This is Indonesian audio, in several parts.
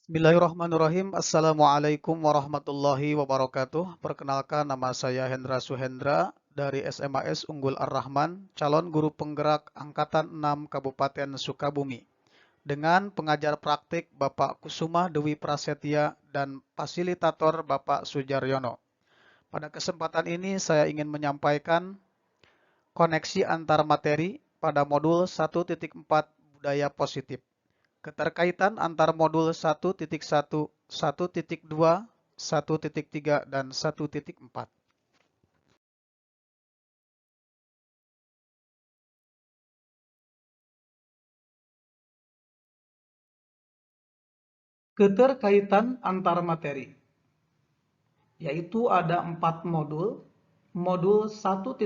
Bismillahirrahmanirrahim. Assalamualaikum warahmatullahi wabarakatuh. Perkenalkan, nama saya Hendra Suhendra dari SMAS Unggul Ar-Rahman, calon guru penggerak Angkatan 6 Kabupaten Sukabumi. Dengan pengajar praktik Bapak Kusuma Dewi Prasetya dan fasilitator Bapak Sujaryono. Pada kesempatan ini saya ingin menyampaikan koneksi antar materi pada modul 1.4 Budaya Positif. Keterkaitan antar modul 1.1, 1.2, 1.3, dan 1.4. Keterkaitan antar materi, yaitu ada 4 modul. Modul 1.1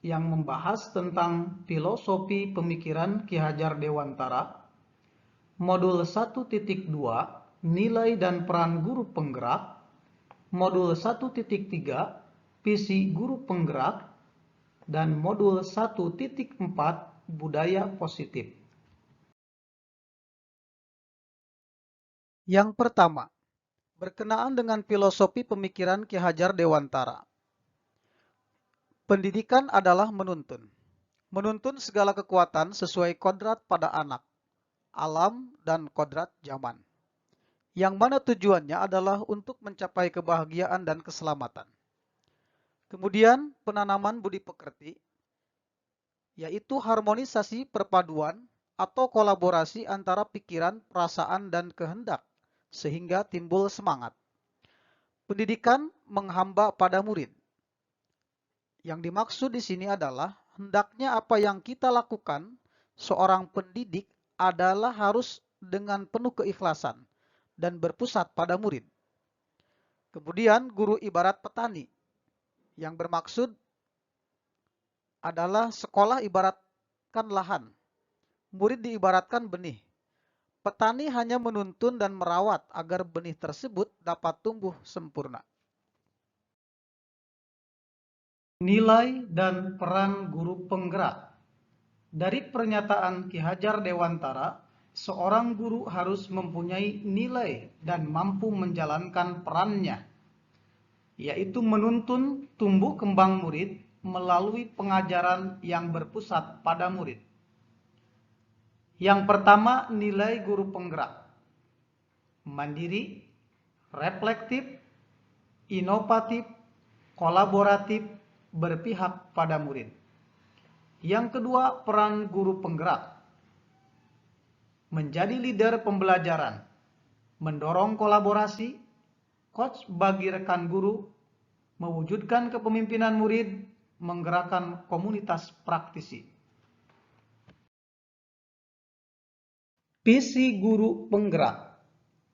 yang membahas tentang filosofi pemikiran Ki Hajar Dewantara. Modul 1.2, nilai dan peran guru penggerak. Modul 1.3, visi guru penggerak. Dan modul 1.4, budaya positif. Yang pertama, berkenaan dengan filosofi pemikiran Ki Hajar Dewantara. Pendidikan adalah menuntun. Menuntun segala kekuatan sesuai kodrat pada anak, alam, dan kodrat zaman. Yang mana tujuannya adalah untuk mencapai kebahagiaan dan keselamatan. Kemudian penanaman budi pekerti, yaitu harmonisasi perpaduan atau kolaborasi antara pikiran, perasaan, dan kehendak, sehingga timbul semangat. Pendidikan menghamba pada murid. Yang dimaksud di sini adalah hendaknya apa yang kita lakukan seorang pendidik adalah harus dengan penuh keikhlasan dan berpusat pada murid. Kemudian guru ibarat petani, yang bermaksud adalah sekolah ibaratkan lahan, murid diibaratkan benih. Petani hanya menuntun dan merawat agar benih tersebut dapat tumbuh sempurna. Nilai dan peran guru penggerak. Dari pernyataan Ki Hajar Dewantara, seorang guru harus mempunyai nilai dan mampu menjalankan perannya, yaitu menuntun tumbuh kembang murid melalui pengajaran yang berpusat pada murid. Yang pertama, nilai guru penggerak. Mandiri, reflektif, inovatif, kolaboratif, berpihak pada murid. Yang kedua, peran guru penggerak. Menjadi leader pembelajaran, mendorong kolaborasi, coach bagi rekan guru, mewujudkan kepemimpinan murid, menggerakkan komunitas praktisi. Visi guru penggerak.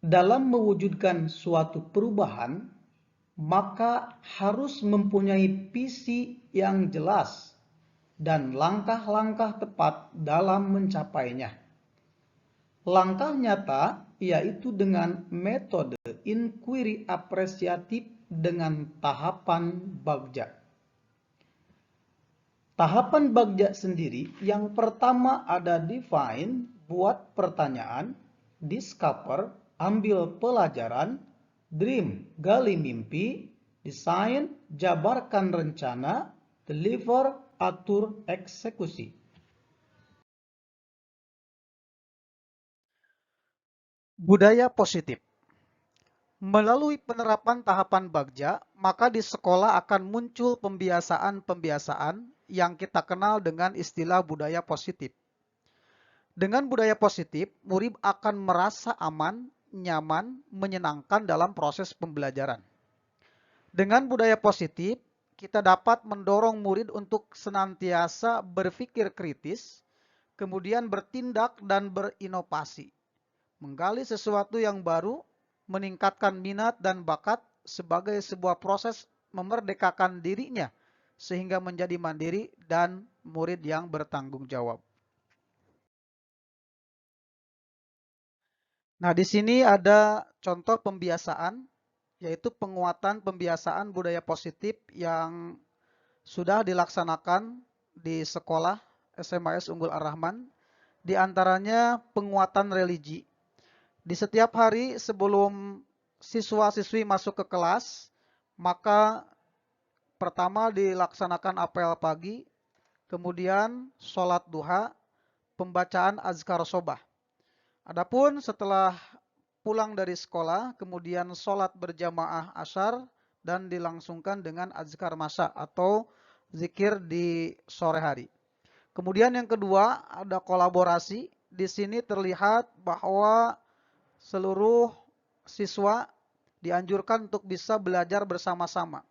Dalam mewujudkan suatu perubahan, maka harus mempunyai visi yang jelas dan langkah-langkah tepat dalam mencapainya. Langkah nyata yaitu dengan metode inquiry apresiatif dengan tahapan bagja. Tahapan bagja sendiri yang pertama ada define, buat pertanyaan, discover, ambil pelajaran, dream, gali mimpi, design, jabarkan rencana, deliver, atur eksekusi. Budaya positif. Melalui penerapan tahapan bagja, maka di sekolah akan muncul pembiasaan-pembiasaan yang kita kenal dengan istilah budaya positif. Dengan budaya positif, murid akan merasa aman, nyaman, menyenangkan dalam proses pembelajaran. Dengan budaya positif, kita dapat mendorong murid untuk senantiasa berpikir kritis, kemudian bertindak dan berinovasi, menggali sesuatu yang baru, meningkatkan minat dan bakat sebagai sebuah proses memerdekakan dirinya sehingga menjadi mandiri dan murid yang bertanggung jawab. Nah, di sini ada contoh pembiasaan, yaitu penguatan pembiasaan budaya positif yang sudah dilaksanakan di sekolah SMAS Unggul Ar-Rahman, di antaranya penguatan religi. Di setiap hari sebelum siswa-siswi masuk ke kelas, maka pertama dilaksanakan apel pagi, kemudian sholat duha, pembacaan azkar sobah. Adapun setelah pulang dari sekolah, kemudian sholat berjamaah asyar dan dilangsungkan dengan azkar masa atau zikir di sore hari. Kemudian yang kedua ada kolaborasi. Di sini terlihat bahwa seluruh siswa dianjurkan untuk bisa belajar bersama-sama.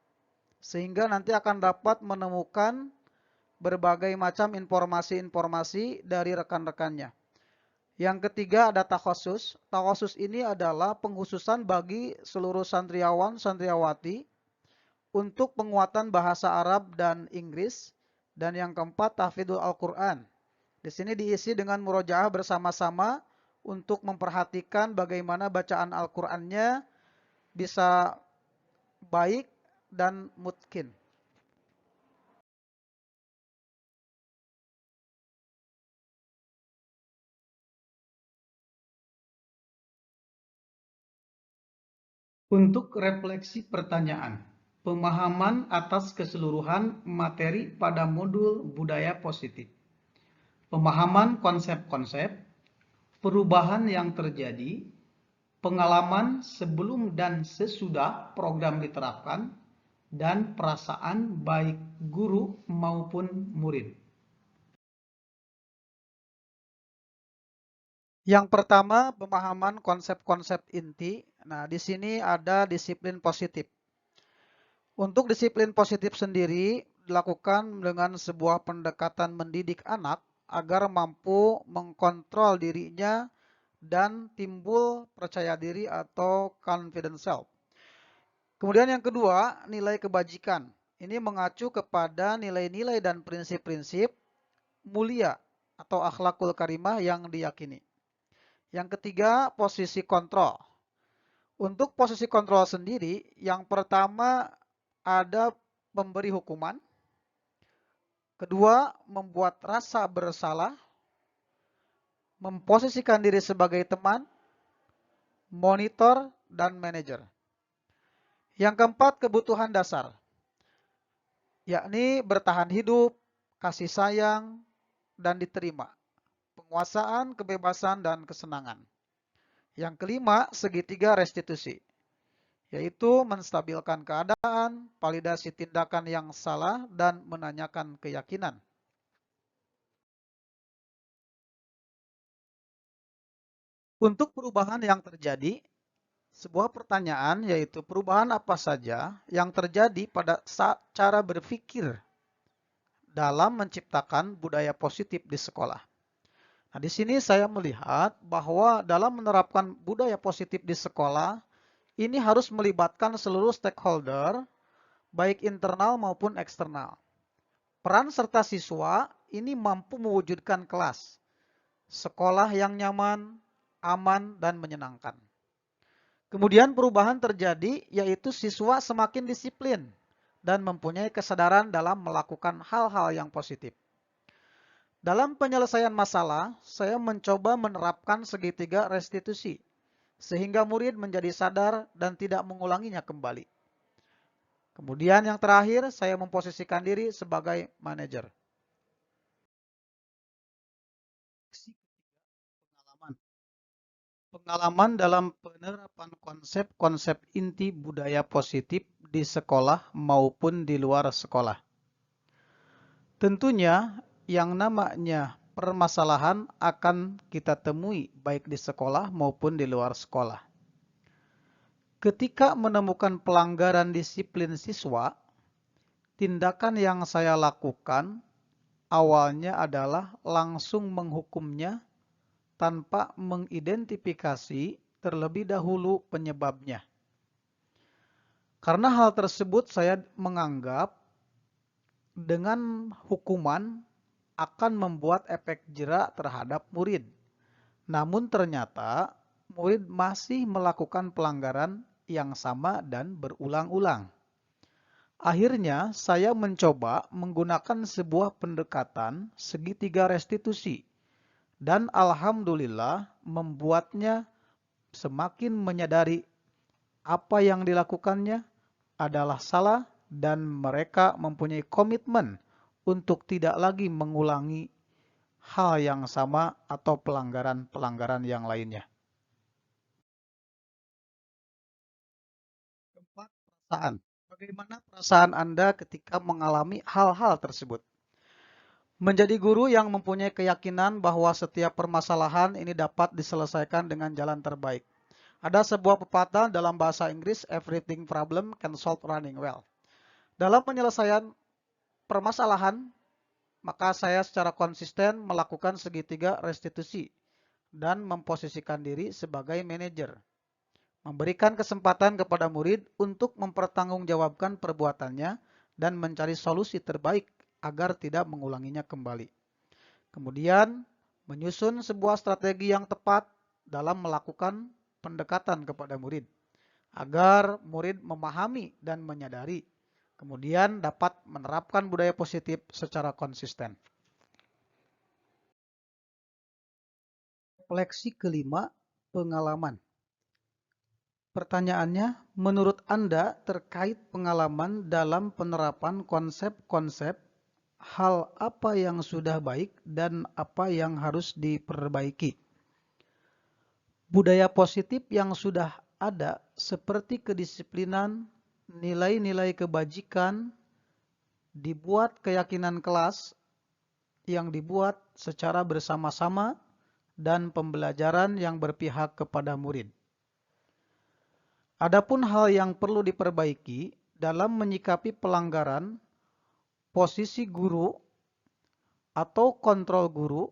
Sehingga nanti akan dapat menemukan berbagai macam informasi-informasi dari rekan-rekannya. Yang ketiga ada takhusus. Takhusus ini adalah pengkhususan bagi seluruh santriawan, santriawati untuk penguatan bahasa Arab dan Inggris. Dan yang keempat tahfidzul Al-Quran. Di sini diisi dengan murojaah bersama-sama untuk memperhatikan bagaimana bacaan Al-Qurannya bisa baik dan mutkin. Untuk refleksi pertanyaan, pemahaman atas keseluruhan materi pada modul budaya positif. Pemahaman konsep-konsep, perubahan yang terjadi, pengalaman sebelum dan sesudah program diterapkan, dan perasaan baik guru maupun murid. Yang pertama, pemahaman konsep-konsep inti. Nah, di sini ada disiplin positif. Untuk disiplin positif sendiri dilakukan dengan sebuah pendekatan mendidik anak agar mampu mengkontrol dirinya dan timbul percaya diri atau confidence self. Kemudian yang kedua, nilai kebajikan. Ini mengacu kepada nilai-nilai dan prinsip-prinsip mulia atau akhlakul karimah yang diyakini. Yang ketiga, posisi kontrol. Untuk posisi kontrol sendiri, yang pertama ada memberi hukuman, kedua membuat rasa bersalah, memposisikan diri sebagai teman, monitor, dan manajer. Yang keempat, kebutuhan dasar, yakni bertahan hidup, kasih sayang, dan diterima, penguasaan, kebebasan, dan kesenangan. Yang kelima, segitiga restitusi, yaitu menstabilkan keadaan, validasi tindakan yang salah, dan menanyakan keyakinan. Untuk perubahan yang terjadi, sebuah pertanyaan yaitu perubahan apa saja yang terjadi pada cara berpikir dalam menciptakan budaya positif di sekolah. Nah, di sini saya melihat bahwa dalam menerapkan budaya positif di sekolah, ini harus melibatkan seluruh stakeholder, baik internal maupun eksternal. Peran serta siswa ini mampu mewujudkan kelas, sekolah yang nyaman, aman, dan menyenangkan. Kemudian perubahan terjadi yaitu siswa semakin disiplin dan mempunyai kesadaran dalam melakukan hal-hal yang positif. Dalam penyelesaian masalah, saya mencoba menerapkan segitiga restitusi, sehingga murid menjadi sadar dan tidak mengulanginya kembali. Kemudian yang terakhir, saya memposisikan diri sebagai manajer. Pengalaman dalam penerapan konsep-konsep inti budaya positif di sekolah maupun di luar sekolah. Tentunya yang namanya permasalahan akan kita temui baik di sekolah maupun di luar sekolah. Ketika menemukan pelanggaran disiplin siswa, tindakan yang saya lakukan awalnya adalah langsung menghukumnya tanpa mengidentifikasi terlebih dahulu penyebabnya. Karena hal tersebut saya menganggap dengan hukuman akan membuat efek jera terhadap murid. Namun ternyata murid masih melakukan pelanggaran yang sama dan berulang-ulang. Akhirnya saya mencoba menggunakan sebuah pendekatan segitiga restitusi dan alhamdulillah membuatnya semakin menyadari apa yang dilakukannya adalah salah dan mereka mempunyai komitmen untuk tidak lagi mengulangi hal yang sama atau pelanggaran-pelanggaran yang lainnya. Keempat, perasaan. Bagaimana perasaan Anda ketika mengalami hal-hal tersebut? Menjadi guru yang mempunyai keyakinan bahwa setiap permasalahan ini dapat diselesaikan dengan jalan terbaik. Ada sebuah pepatah dalam bahasa Inggris, everything problem can solve running well. Dalam penyelesaian permasalahan, maka saya secara konsisten melakukan segitiga restitusi dan memposisikan diri sebagai manajer. Memberikan kesempatan kepada murid untuk mempertanggungjawabkan perbuatannya dan mencari solusi terbaik agar tidak mengulanginya kembali. Kemudian, menyusun sebuah strategi yang tepat dalam melakukan pendekatan kepada murid, agar murid memahami dan menyadari, kemudian dapat menerapkan budaya positif secara konsisten. Refleksi kelima, pengalaman. Pertanyaannya, menurut Anda terkait pengalaman dalam penerapan konsep-konsep, hal apa yang sudah baik dan apa yang harus diperbaiki? Budaya positif yang sudah ada seperti kedisiplinan, nilai-nilai kebajikan, dibuat keyakinan kelas yang dibuat secara bersama-sama dan pembelajaran yang berpihak kepada murid. Adapun hal yang perlu diperbaiki dalam menyikapi pelanggaran, posisi guru atau kontrol guru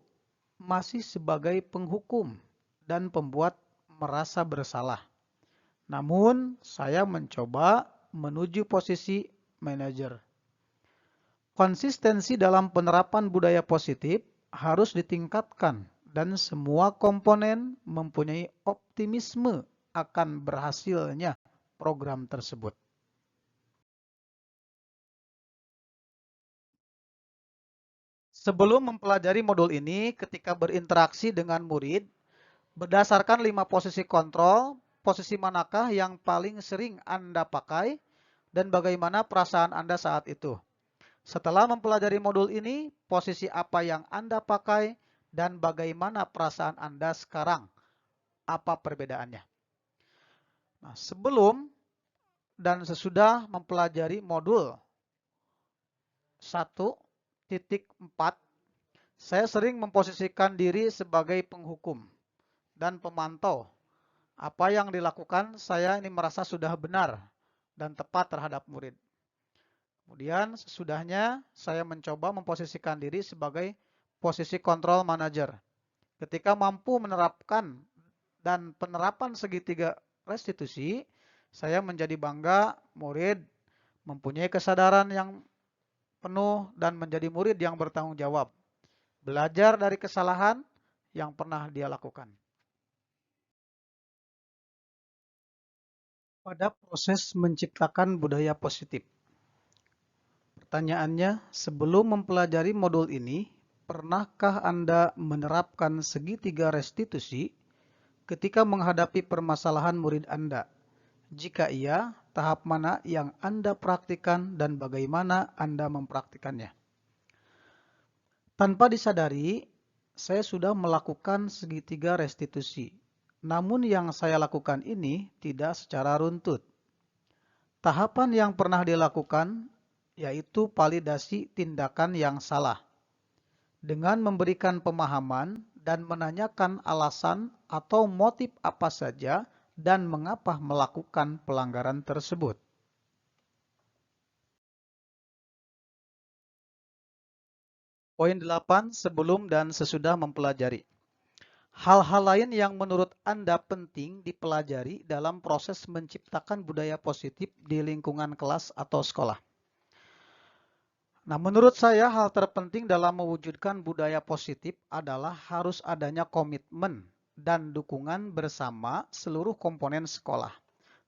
masih sebagai penghukum dan pembuat merasa bersalah. Namun, saya mencoba menuju posisi manajer. Konsistensi dalam penerapan budaya positif harus ditingkatkan dan semua komponen mempunyai optimisme akan berhasilnya program tersebut. Sebelum mempelajari modul ini, ketika berinteraksi dengan murid, berdasarkan 5 posisi kontrol, posisi manakah yang paling sering Anda pakai dan bagaimana perasaan Anda saat itu? Setelah mempelajari modul ini, posisi apa yang Anda pakai dan bagaimana perasaan Anda sekarang? Apa perbedaannya? Nah, sebelum dan sesudah mempelajari modul 1.4, saya sering memposisikan diri sebagai penghukum dan pemantau. Apa yang dilakukan saya ini merasa sudah benar dan tepat terhadap murid. Kemudian sesudahnya saya mencoba memposisikan diri sebagai posisi kontrol manager. Ketika mampu menerapkan dan penerapan segitiga restitusi, saya menjadi bangga murid mempunyai kesadaran yang penuh dan menjadi murid yang bertanggung jawab. Belajar dari kesalahan yang pernah dia lakukan. Pada proses menciptakan budaya positif. Pertanyaannya, sebelum mempelajari modul ini, pernahkah Anda menerapkan segitiga restitusi ketika menghadapi permasalahan murid Anda? Jika iya, tahap mana yang Anda praktikkan dan bagaimana Anda mempraktikannya? Tanpa disadari, saya sudah melakukan segitiga restitusi. Namun yang saya lakukan ini tidak secara runtut. Tahapan yang pernah dilakukan yaitu validasi tindakan yang salah. Dengan memberikan pemahaman dan menanyakan alasan atau motif apa saja dan mengapa melakukan pelanggaran tersebut. Poin 8, sebelum dan sesudah mempelajari. Hal-hal lain yang menurut Anda penting dipelajari dalam proses menciptakan budaya positif di lingkungan kelas atau sekolah. Nah, menurut saya hal terpenting dalam mewujudkan budaya positif adalah harus adanya komitmen dan dukungan bersama seluruh komponen sekolah,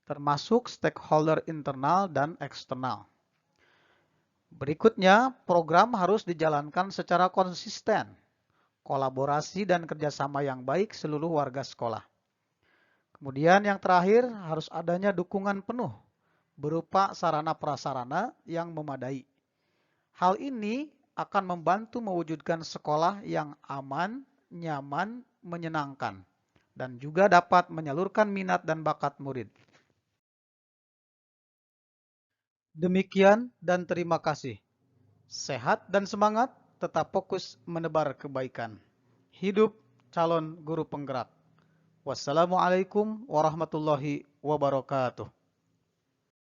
termasuk stakeholder internal dan eksternal. Berikutnya, program harus dijalankan secara konsisten, kolaborasi dan kerjasama yang baik seluruh warga sekolah. Kemudian yang terakhir harus adanya dukungan penuh berupa sarana prasarana yang memadai. Hal ini akan membantu mewujudkan sekolah yang aman, nyaman, menyenangkan, dan juga dapat menyalurkan minat dan bakat murid. Demikian dan terima kasih. Sehat dan semangat, tetap fokus menebar kebaikan. Hidup calon guru penggerak. Wassalamualaikum warahmatullahi wabarakatuh.